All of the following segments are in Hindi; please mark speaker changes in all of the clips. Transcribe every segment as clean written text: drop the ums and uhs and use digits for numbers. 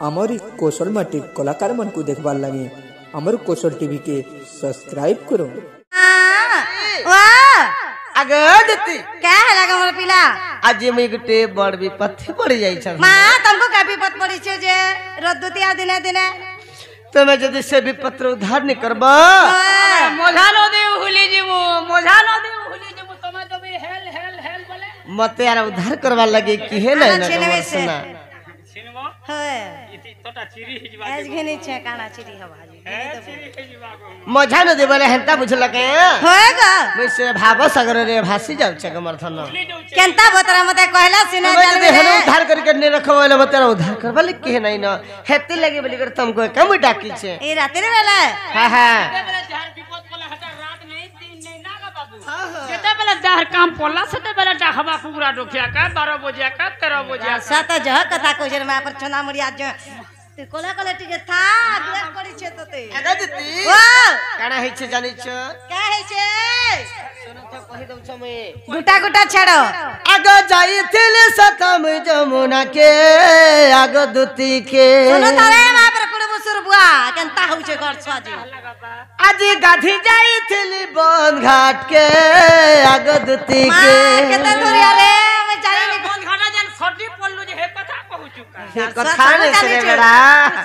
Speaker 1: आमर कौशल माटी कलाकार मन को देखबार लगे आमर कौशल टीवी के सब्सक्राइब करो।
Speaker 2: अगदती
Speaker 3: क्या है लगा मोर पिला
Speaker 2: आज में गुटे बड़ विपत्ति पड़ जाई छ
Speaker 3: मां तुमको का विपत्ति पड़ी छे जे रद्दतिया दिने दिने
Speaker 2: तमे जदी से विपत्र उद्धार नहीं करबा
Speaker 4: मोझानो दे हुली जीवो मोझानो दे हुली जीवो तमे जबे हेल हेल हेल बोले
Speaker 2: मते यार उद्धार करवा लगे की है ना सुना
Speaker 4: सिनेमा
Speaker 3: है
Speaker 4: इति तोटा चिरी हिजवा
Speaker 3: आज घनी छे काना चिरी हवा जी
Speaker 4: चिरी हिजवा को
Speaker 2: मझानो दे बोले हंता बुझल के
Speaker 3: होएगा
Speaker 2: मैं से भाव सागर रे भासी जाउ छ समर्थन
Speaker 3: केंता बतरा मते कहला सिने
Speaker 2: मैं
Speaker 3: चल
Speaker 2: जदी हेलो उद्धार करके नहीं रखवाले मते उद्धार करवा ले के नहीं ना हेते लगे बोली कर तुमको कम डाकी छे
Speaker 3: ए रात्रि रे बेला
Speaker 2: हां हां
Speaker 4: बेला जहर विपत बोले हटा रात नहीं दिन नहीं नागा बाबू जेते बेला जहर काम पड़ला सेते बेला डाखबा पूरा डोखिया का 12 बजे का 13 बजे
Speaker 3: सात जह कथा कहै मा पर छोना मुड़िया ज ते कोला कोला टिके था ब्रेक पड़ी छे तते
Speaker 2: अगदती
Speaker 3: ओ
Speaker 2: काना है छे जानि छ
Speaker 3: क्या है छे
Speaker 2: सुनो तो कहि दउ छ मैं
Speaker 3: गुटा गुटा छाड़ो
Speaker 2: आग जाइथिल सतम जमुना के आग दुती के
Speaker 3: सुनो तारे मा पर कुड़बु सुरबुआ केंता होउ छे घर छाजी
Speaker 2: आज गाधी जाइथिल बन घाट के आग दुती
Speaker 3: मां
Speaker 2: के
Speaker 3: केते दूरिया रे मैं जाई नहीं
Speaker 4: बंद घाटा जन छोटी पल्लू जे हे कथा कहू चुका
Speaker 2: ये कथा ने से बेड़ा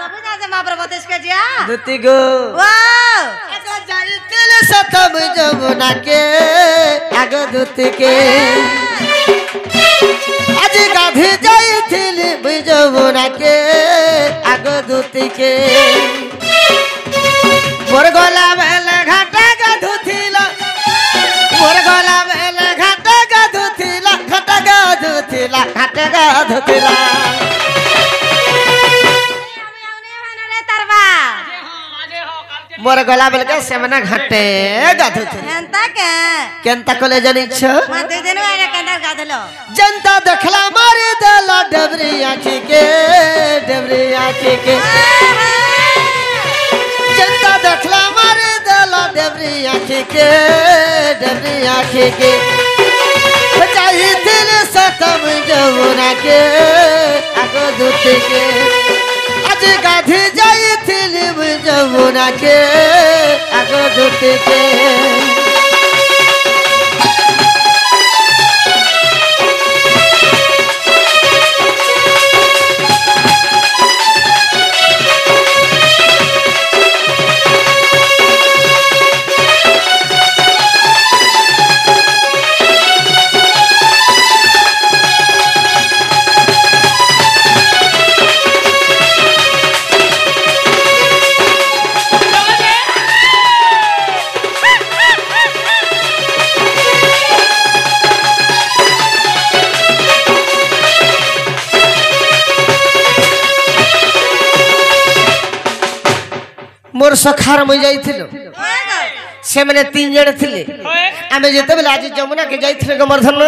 Speaker 3: सब जा से मा पर बतेस के जिया
Speaker 2: दुती गो
Speaker 3: वाह
Speaker 2: आग जाइथिल सतम जमुना के आग दुती के आज गाधी जाइथिल जमुना के आग दुती के मोर गला बेले घाटा का धुथिला मोर गला बेले घाटा का धुथिला घाटा का धुथिला घाटा का धुथिला मोर गला बेले के सेमना घाटे का धुथिला
Speaker 3: केंता के
Speaker 2: केंता कोले जानि छ
Speaker 3: मा दे दिन वाला केंता गादलो
Speaker 2: जनता देखला मारे दला डबरी आखी के जनता देखला मारे दला डबरी आखी के चाहिए दिल सतम जमुना के आगो दुती के आज गाधी जाई दिल जमुना के आगो दुती के मोर सखार में जाइथिलो से मैंने 3 जण थिले आमे जेते बेला आज जमुना के जाइथिले गमरधन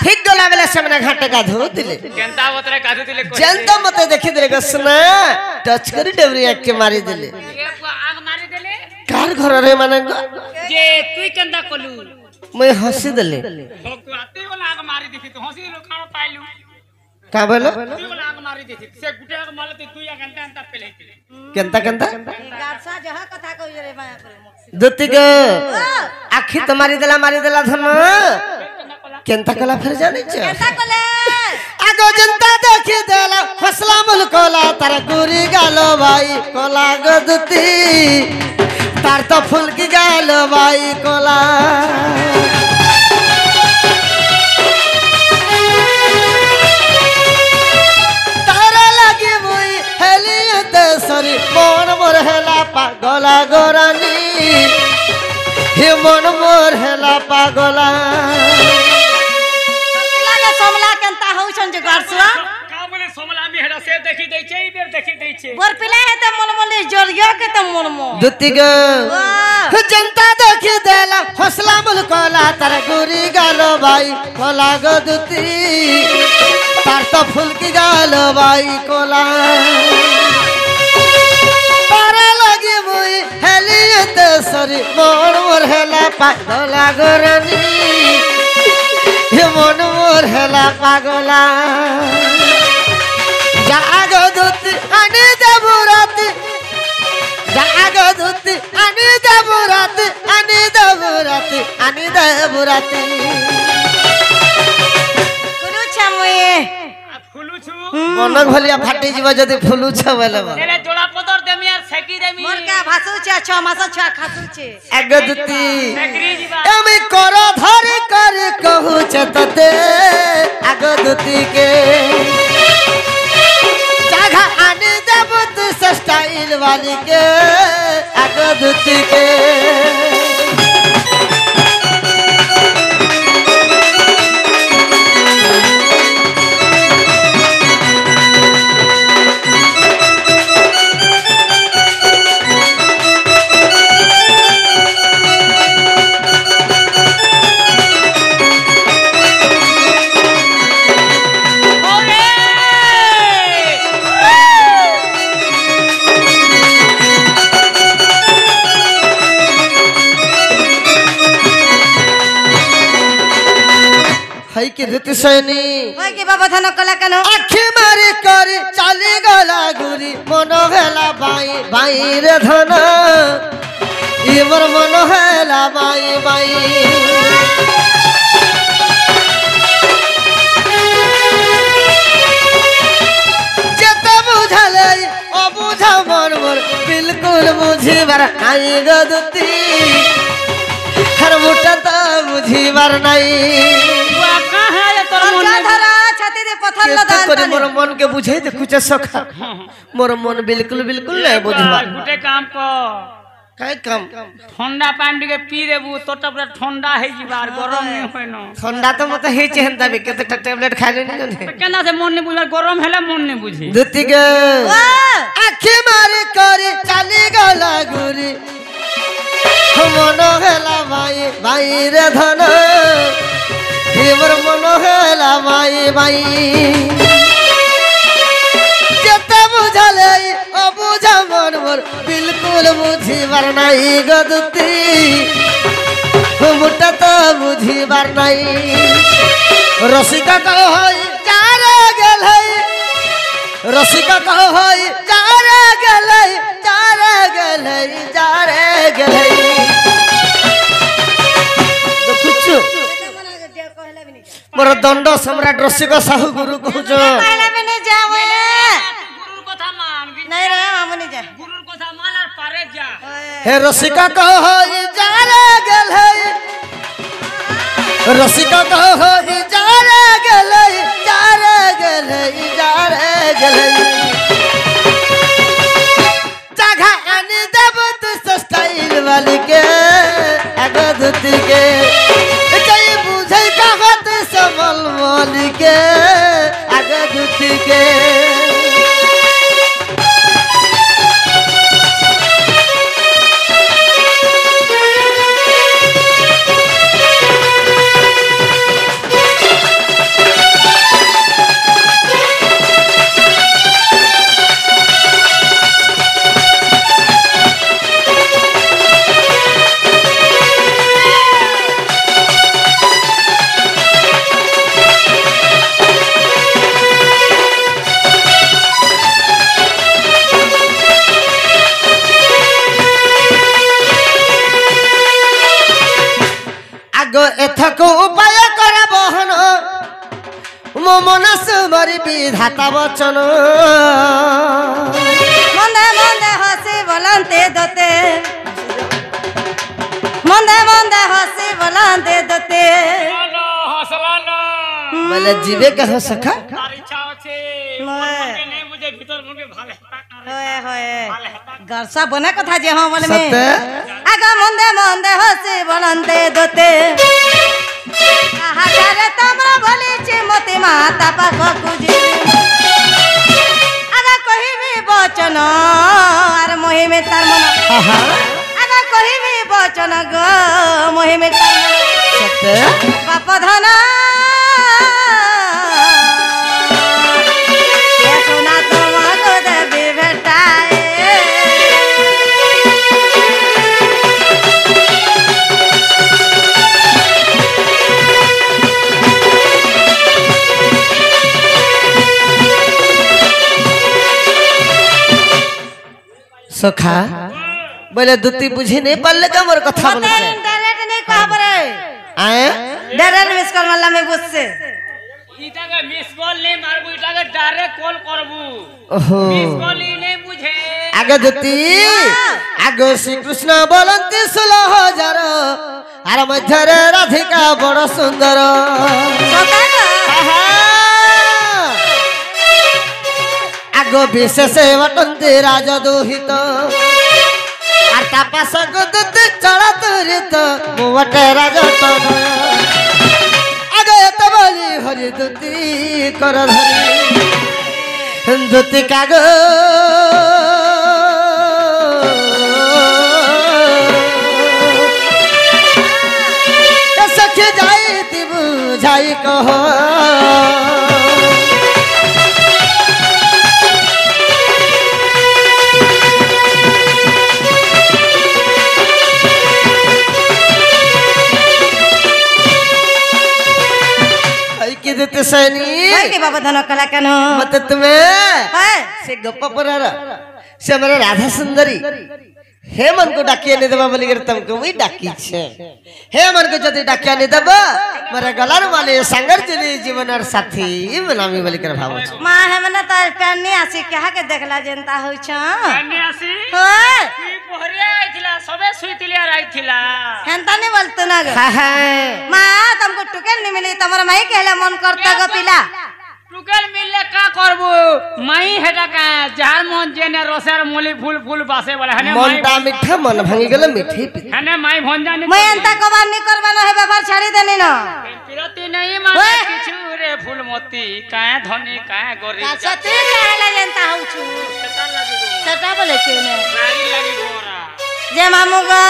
Speaker 2: ठीक गला बेला से मैंने घाट का धो दिले
Speaker 4: केंता बतरे कादू दिले
Speaker 2: जनता मते देखि दिले गसना टच करी डबरी आके मारी दिले
Speaker 4: ये आग मारी देले
Speaker 2: कार घर रे माने
Speaker 4: जे तू केंता कोलू
Speaker 2: मैं हंसी दिले
Speaker 4: तू आते वाला आग मारी देखि तो हंसी लो खाना पाइलू
Speaker 2: का बोलो
Speaker 4: तू वाला आग मारी देखि से गुटे आग मारते तू या घंटा अंता पहले
Speaker 2: केंता
Speaker 3: गारसा जह कथा कहै रे मा पर
Speaker 2: दुती गो आखी तो मारी देला धन केंता कला फिर जानि छ
Speaker 3: केंता कोले
Speaker 2: आगो जनता देखि देला हसला मुल कोला तार गुरी गालो भाई कोला गो दुती तार तो फूल की गालो भाई कोला तारा लगी मुई हेलियते सरी मन मोर हेला पागला गोरानी हे मन मोर हेला पागला
Speaker 3: लागे समला केंता होउ छन जे गारसुआ
Speaker 4: का बोले सोमला में हेडा से देखि दै छै बेर देखि दै छै
Speaker 3: बोर पिला है त मन मन जोरियो के त मन मन
Speaker 2: दुती गो जनता देखि देला हसला मुल कोला तार गुरी गालो भाई कोला गो दुती तार तो फूल की गालो भाई कोला तारा लगी मुई हेलियते सरी मोर मोर हेला पागला गोरानी हे मन मोर हेला पागला দেবো রাতে জাগো দুতি আনি দেবো রাতে আনি দেবো রাতে আনি দেবো রাতে
Speaker 3: কুলুছা মুয়ে
Speaker 4: ফুলুছু
Speaker 2: মন ভলিয়া ফাটি যাব যদি ফুলুছ বলে
Speaker 4: এরে জোড়া পদর দেমি আর সেকি দেমি
Speaker 3: মোর কা ভাসুছে 6 মাস ছুয়া খাসুছে
Speaker 2: আগে দুতি
Speaker 4: সেকরি দিবা
Speaker 2: আমি কর ধরে করে কহুছ ততে আগে দুতি কে জাগা আনি দেব তুই স্টাইল वाली के आगे दुती के हाय के रीति सैनी
Speaker 3: ओए के बाबा धन कला कनो
Speaker 2: आखि मारी करी चली गला गुरी मन हेला बाई बाई रे धन ई मोर मन हेला बाई बाई जेते बुझले ओ बुझा मन मोर बिल्कुल बुझिबार आई गदती हर मुठा त बुझिबार नहीं
Speaker 3: धरा छाती दे पत्थर लदा
Speaker 2: करे मोर मन के बुझे त कुछ सखा मोर मन बिल्कुल बिल्कुल नहीं बुझबा
Speaker 4: गुटे काम को
Speaker 2: काई काम
Speaker 4: ठंडा पानी के पी देबू तो पूरा ठंडा है जीवार गरम नहीं होय न
Speaker 2: ठंडा तो मत हे चेहंदा बे केते टैबलेट खाले नहीं ने
Speaker 4: केना से मन नहीं बुझार गरम हैला मन नहीं बुझी
Speaker 2: दुती के आंखें मारे करे चली गला गुरी मन हेला भाई भाई रे धन हिमर मन हेला भाई भाई जेते बुझले ओ बुझा मन मोर बिल्कुल बुझिबार नहीं गदती मुटा तो बुझिबार नहीं रसिका कहो होई चारे गेलै रसिका कहो होई चारे गेलै चारे गेलै चारे गेलै तो कुछ मोर दंड सम्राट रसिका साहू गुरु कहजो
Speaker 3: कहला भी नहीं जावे
Speaker 4: गुरुर कथा मान
Speaker 3: नहीं रे हम नहीं जा
Speaker 4: गुरुर कथा मान और पारे जा
Speaker 2: हे रसिका कहो होई चारे गेलै रसिका कहो होई चारे गेलै चारे गेलै चारे गेलै जगह आनी देब तू स्टाइल वाली के आगे धुती के जई बुझै कहत सबल वाली के आगे धुती के एथको उपाय कर बहन मो मनस मरी विधाता वचन
Speaker 3: मंदे मंदे हसी बोलते दते मंदे मंदे हसी बोलते दते
Speaker 4: हलो हौसला लो
Speaker 2: बोले जीवे का हो सखा
Speaker 4: तार इच्छा আছে
Speaker 3: নয়।
Speaker 4: মনকে নেই বুঝে ভিতর মনকে ভালো
Speaker 3: होए होए गरसा बने कथा जे हम बोले में
Speaker 2: सत्य
Speaker 3: आगा मंदे मंदे हसी बोलते दते हाजारे तमरा बोली चे मते माता पाख कुजी आगा कहिबी वचन आर मोहि में तार मन आगा कहिबी वचन गो मोहि में तार मन
Speaker 2: सत्य
Speaker 3: बाप धन सोना तुमको देवी भेटाए
Speaker 2: सखा बोले दुती बुझी नहीं पाले का मोर कथा बोले
Speaker 3: डायरेक्ट नहीं कहा परे
Speaker 2: आए
Speaker 3: डायरेक्ट मिस कॉल मारला में बुझसे
Speaker 4: इटाके मिस कॉल नहीं मारबू इटाके डायरेक्ट कॉल करबू
Speaker 2: ओहो
Speaker 4: मिस कॉल ही नहीं बुझे
Speaker 2: आगे दुती आगे श्री कृष्ण बोलंती 16,000 आर मध्यरे राधिका बड़ सुंदर आगो विशेष वटंती राजदूहित আর তাপাস গদতে চড়া তুরিত মুটে রাজতন আগে এত বলি হরি দুতি কর ধরি দুতি কাগ সখে যাই দিবু যাই কহ देते सैनी
Speaker 3: के बाबा धन कला कनो
Speaker 2: मत तुम्हें से गप्प परार से हमारा राधा सुंदरी हे मन को डाकिया नहीं देबा बोली तुमको वही डाकी छे हे मन को जदी डाकिया नहीं देबा मारे गलार वाले संगर जनी जीवन और साथी बनामी बोली कर भाव छ
Speaker 3: मां हमने त पेन्नी आसी कहा के देखला जनता होई छ
Speaker 4: पेन्नी आसी
Speaker 3: होय
Speaker 4: की पोहरिया आइथिला सबे सुइतिलिया आइथिला
Speaker 3: हेंता नहीं बोलतो ना ग
Speaker 2: हा
Speaker 3: मां तुमको टुकेल नहीं मिली तमर माई कहला मन करता ग पिला
Speaker 4: टुकेल मिलले का करबो माई हेटा का जार मन जेने रोसर मूली फूल फूल बासे वाला हने माई
Speaker 2: मनटा मीठा मन भांगी गेल मीठी
Speaker 4: हने माई भंजा नहीं
Speaker 3: मैं अंता कबार नहीं करबानो है व्यवहार छाड़ी देनी न
Speaker 4: पिरती नहीं माने किछु रे फूलमती काए धनी काए गरीब
Speaker 3: सती कहला जनता हूं छु
Speaker 4: सेटा लागी गो
Speaker 3: सेटा बोले के ने
Speaker 4: नारी लागी गोरा
Speaker 3: जे मामू ग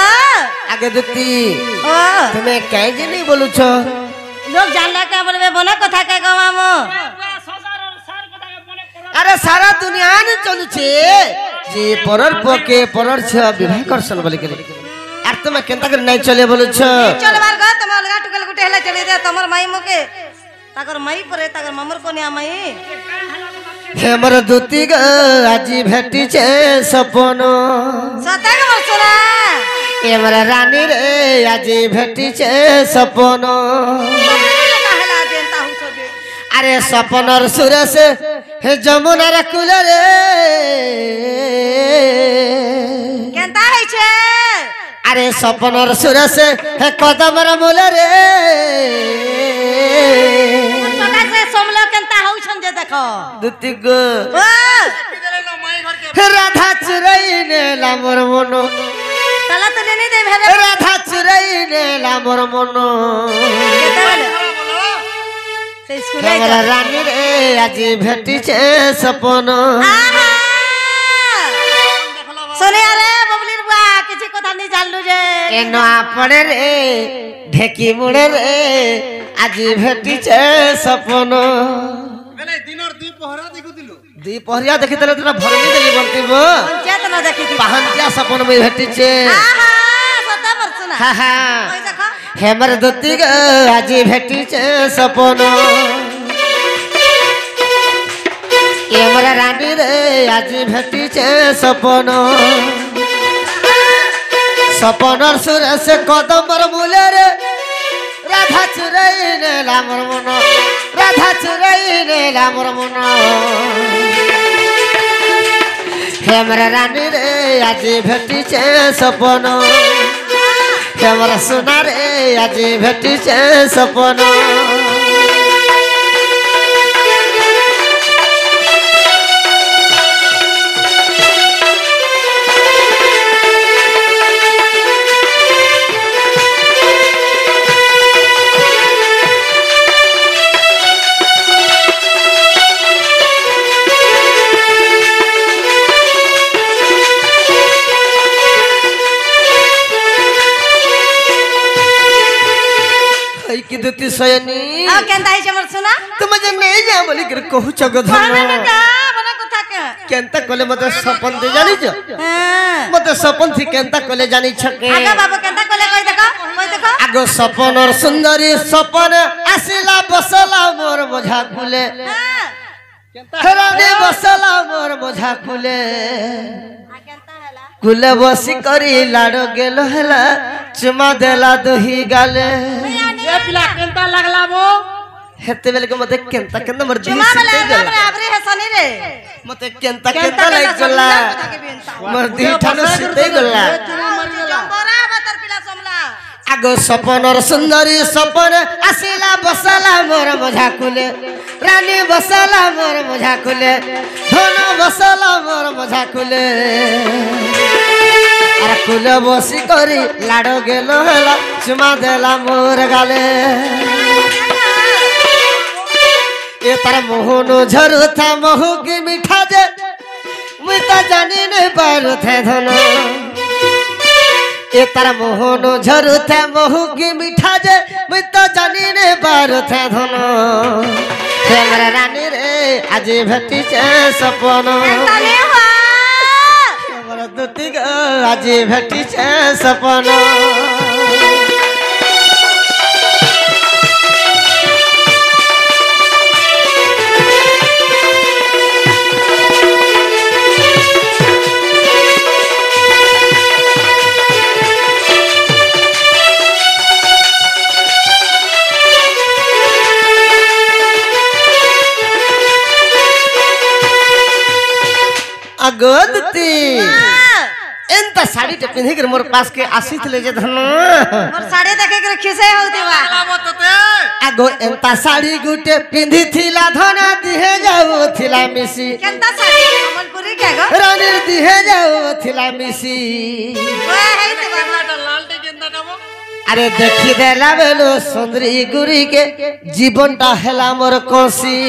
Speaker 2: आगे दुती
Speaker 3: ओ
Speaker 2: तुम्हें काहे जे नहीं बोलू छ
Speaker 3: लोग जानला के बोलबे बना कथा के ग मामू
Speaker 2: अरे सारा दुनिया ने चलू छे जे परर पके परर छ विवाह करसन बोली के आर तुम केनता कर नहीं चले बोलू छ
Speaker 3: चल बार ग तुम अलगा टुकल गुटे हला चली दे तमर माई मुके ताकर माई परे ताकर मामर कोनिया माई
Speaker 2: हेमर दुती ग आजी भेटी छे सपन
Speaker 3: सता ग मरसरा
Speaker 2: हेमर रानी रे आजी भेटी छे सपन
Speaker 3: कहला जनता हूं छ
Speaker 2: अरे सपनर सुरेश हे जमुनार कुल रे
Speaker 3: केनता है छे
Speaker 2: अरे सपनर सुरेश हे कदमर मूल रे
Speaker 3: सदा से सोमलो केनता हौ छन जे देखो
Speaker 2: दुती गो
Speaker 3: ओ
Speaker 2: राधा चुरई ने लामर मनो
Speaker 3: तला तो नहीं दे भेरे
Speaker 2: राधा चुरई ने लामर मनो
Speaker 3: केता बोले से स्कूल
Speaker 2: हेमरा रानी रे आजी भेटी छे सपन
Speaker 3: सोने अरे बबलीर बुआ किछि कथा नहीं जानलु जे
Speaker 2: एनो आपड़े रे ढेकी मुड़े रे आजी भेटी छे सपन
Speaker 5: बेले दिनर दुई पहरा देखुतिलु
Speaker 2: दी पहरिया देखि तले तोरा भरनी देली बनतीबो
Speaker 3: पंचायत न देखि थी
Speaker 2: पहनतिया सपन में भेटी छे
Speaker 3: आहा सता मरसना
Speaker 2: हा हा
Speaker 3: ओइ देखो
Speaker 2: हेमर दुती ग आजी भेटी छे सपन हेमर रानी रे आजी भेटी छे सपन सपनर सुरेश कदमर मूले रे राधा चुरई ने लामर मन राधा चुरई ने लामर मन हेमर रानी रे आजी भेटी छे सपन हेमर सोना रे आजी भेटी छे सपन की दुती सयनी
Speaker 3: आ केनता है हमर सुना
Speaker 2: तुम जे नहीं जा बोली कर कहू जगधन
Speaker 3: बना का बना कथा के
Speaker 2: केनता कोले मते सपन दे जानी छ
Speaker 3: हां
Speaker 2: मते सपन थी केनता कोले जानी छके
Speaker 3: आगा बाबू केनता कोले कोई देखो
Speaker 2: आगो सपन और सुंदरी सपन आसिला बसला मोर मझा खुले
Speaker 3: हां
Speaker 2: रानी बसला मोर मझा खुले
Speaker 3: आ केनता हला
Speaker 2: कुले बसी करी लाडो गेलो हेला चुमा देला दही गाले
Speaker 4: ये पिला केंता लगला वो
Speaker 2: हेते बेले के मते केंता केंता मर दी
Speaker 3: चुमा वाला हमरे आबरे है सनी रे
Speaker 2: मते केंता केंता लाग गला मर दी ठानो सिते गला
Speaker 3: जंबरा बतर पिला सोमला
Speaker 2: आगो सपनर सुंदरी सपन आसिला बसला मोर मझा कुले रानी बसला मोर मझा कुले धन बसला मोर मझा कुले अरे कुले बसी करी लाडो गेलो हेला चुमा देला मोर गाले ये तार मोहनो झरू था महू की मीठा जे मुई तो जानी नहीं पारू थे धनो ये तार मोहनो झरू थे महू की मीठा जे मुई तो जानी नहीं पारू थे धनो हमरा रानी रे आज भेटी छे सपन
Speaker 3: तने हो
Speaker 2: हमरा दुती ग आज भेटी छे सपन अगोदती एंता साड़ी टे पिंधी कर मोर पास के आसी थले जे धन
Speaker 3: मोर साड़ी देखे के खिसे होती बा
Speaker 2: आगो एंता साड़ी गुटे पिंधी थिला धन दिहे जाओ थिला मिसी
Speaker 3: केंता साड़ी कमलपुरी के गो
Speaker 2: रानी दिहे जाओ थिला मिसी
Speaker 3: ओए है ते बाबा
Speaker 5: लालटे केंता नबो
Speaker 2: अरे देखि देला बेलो सुंदरी गुरी के जीवन ता हेला मोर कोसी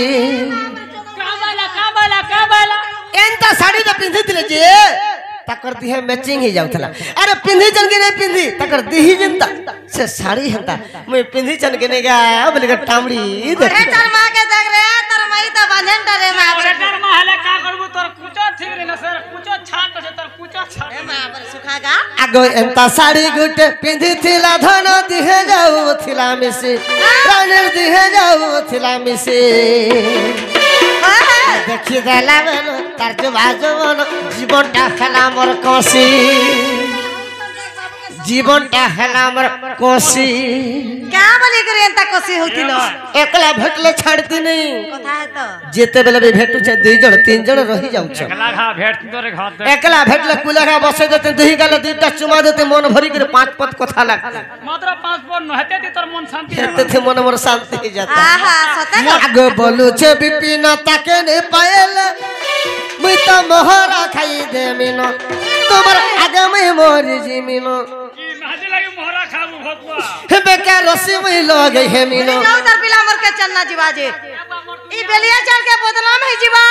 Speaker 4: का बाला
Speaker 2: एंता साड़ी टे पिंधी थिले जे तकर दिहे मैचिंग ही जाउथला अरे पिंधी जन के नहीं पिंधी तकर दिही जनता से साड़ी हंता मैं पिंधी जन के नहीं गा बोले का टामड़ी देख
Speaker 3: अरे तर मां के देख रे तर मई त बांधन डरे मां
Speaker 4: अरे डर महले का करबो तोर कुचो ठीक रे न सर कुचो छाट से तोर कुचो छाट
Speaker 3: ए मां पर सुखागा
Speaker 2: आगो एंता साड़ी गुटे पिंधी थिला धन दिहे जाऊ थिला मिसी रानी दिहे जाऊ थिला मिसी देखि देला बेलो तार जो बाजो बोलो जीवनटा हेला मोर कोसी जीवनटा हेला मोर कोसी
Speaker 3: क्या बोली करे एंता कोसी होतिलो
Speaker 2: एकला भेटले छाड़ती नहीं
Speaker 3: कथा है तो
Speaker 2: जेते बेले भी भेटु छे दुई जण तीन जण रही जाउ छ
Speaker 4: एकला घा भेट तोरे घात दे
Speaker 2: एकला भेटले कुलरा बसे देते दुई गाले दुईटा चुमा देते मन भरी के पांच पत कथा लागते
Speaker 4: मात्र 5 पर न हेते ती तोर मन शांति
Speaker 2: हेते थे मन मोर शांति ही जाता
Speaker 3: आहा सता
Speaker 2: आगो बोलू छे बिपिन ताके ने पायल मुई तो मोहरा खाई दे मिनो तोमर आगे में मोर जी मिनो
Speaker 4: की नाजी लगे मोहरा खाबू भकुआ
Speaker 2: हे बेकार रसी मुई लगे हे मिनो
Speaker 3: जाऊ तर पिला मोर के चन्ना जीवा जे ई बेलिया चढ़ के बदला में जीवा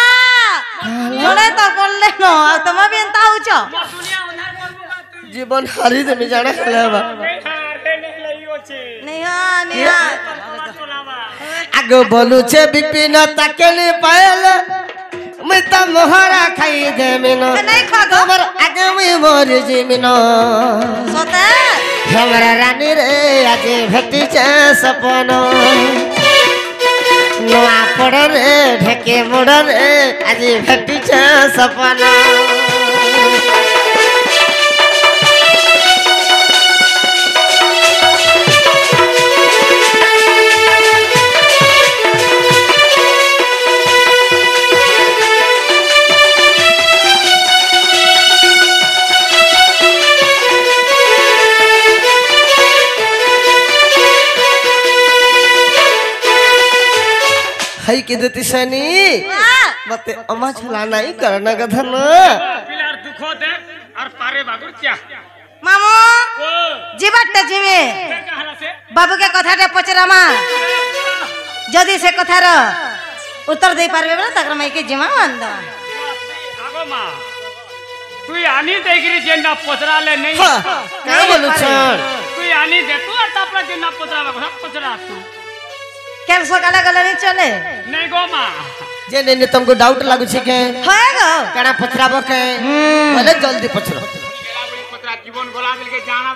Speaker 3: जोड़े तो बोलले न तुम भी एंता हो छ
Speaker 4: दुनिया उधार करबो तू
Speaker 2: जीवन हारी दे मी जाने लेबा
Speaker 4: नहीं लई ओछे
Speaker 3: नहीं
Speaker 2: आगो बोलू छे बिपिन ताके ने पायल मुई तो मोहरा खाई दे मिनो
Speaker 3: नहीं खागो
Speaker 2: तोमर आगे में मोर जी मिनो
Speaker 3: सता
Speaker 2: हमरा रानी रे आज भेटी छे सपन नुआ पड़ रे ढेके मुड़ रे आज भेटी छे सपन हई के देती सनी मते अमा छला नहीं करना गधन
Speaker 4: पिलार दुखो दे और पारे बागुर क्या
Speaker 3: मामू
Speaker 4: ओ
Speaker 3: जीवट जीवे
Speaker 4: कहला से
Speaker 3: बाबू के कथाटे पचरामा जदि से कथार उत्तर दे पारबे बला तकर मई के जिमा मान दो
Speaker 4: आगो मां तू आनी देगिरी जेना पचरा ले नहीं
Speaker 2: का बोलू छन
Speaker 4: तू आनी दे तू तापरा जेना पचरा बागुर पचरा तू
Speaker 3: केल सकाला गला नहीं चले
Speaker 4: नहीं गो मां
Speaker 2: जे ने तुमको डाउट लागु छै के
Speaker 3: होए गो
Speaker 2: कणा पचराबो के बोले जल्दी पचरो
Speaker 4: पचरा जीवन गोला मिल के जाना